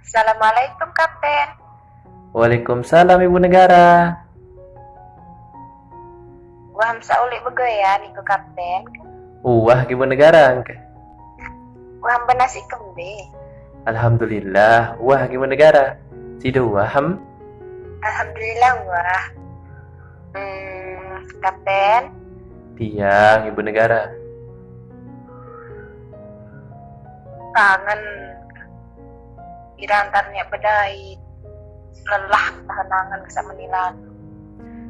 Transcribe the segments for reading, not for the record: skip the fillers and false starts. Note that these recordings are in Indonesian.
Assalamualaikum, Kapten. Waalaikumsalam Ibu Negara. Waham sauli begoyan iku Kapten. Wah, Ibu Negara. Waham benasi kembe. Alhamdulillah. Wah, Ibu Negara. Sido waham. Alhamdulillah wah. Kapten, Tiang Ibu Negara. kangen irantarnya bedai. Lelah tahanangan sama nilan.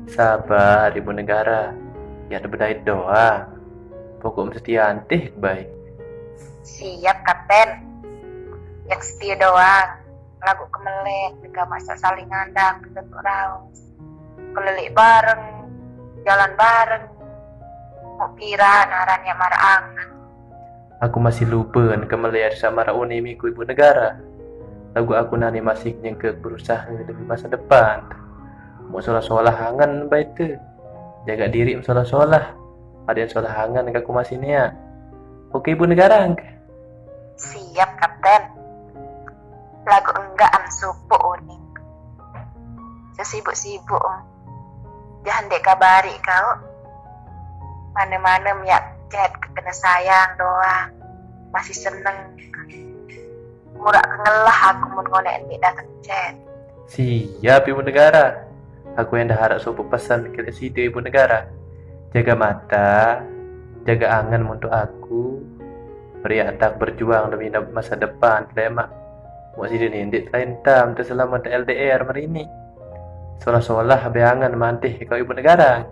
Sabar Ibu Negara. Ya ada bedait doang. Pokok mesti antih baik. Siap, Kapten. Yang setia doang. Lagu kemelek, juga masa saling ngandang, ketentu raus. Kelilik bareng, jalan bareng. Mau kira narannya marang. Aku masih lupa kemelir sama Rauni miku Ibu Negara. Lagu aku nani masih nyengkek berusaha demi masa depan. Mau solah-solah hangan baik tu. Jaga diri solah-solah. Ada yang solah hangan aku masih niat. Oke Ibu Negara. Siap, Kapten. Lagu enggak am supu unik. Sesibuk-sibuk. Jangan dek kabari kau. Mana-mana ya chat kena sayang doang. Masih seneng. Murak kengelah aku mun ngonek endik datang chat. Siap Ibu Negara. Aku yang dah harap sopo pesan ke situ Ibu Negara. Jaga mata, jaga angan untuk aku. Beri tak berjuang demi masa depan. Lemak. Mau sini nindik lain tam terselamat LDR hari ini. Solah-solah beangan mantih kau Ibu Negara.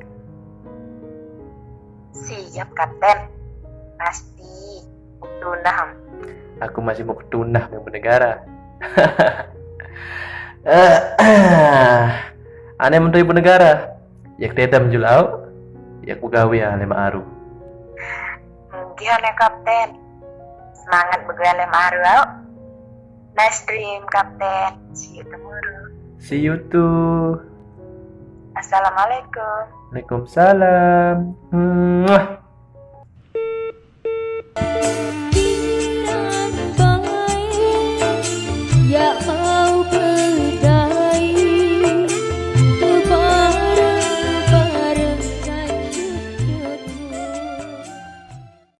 Siap, Kapten. Pasti. Tunah. Aku masih mau ketunah Ibu Negara. Aneh mentu Ibu Negara. Yak dedam julau. Yak ugawe ya lema aru. Gimana, Kapten? Semangat begal lemaru. Nice dream, Kapten. See you tomorrow. See you too. Assalamualaikum. Waalaikumsalam.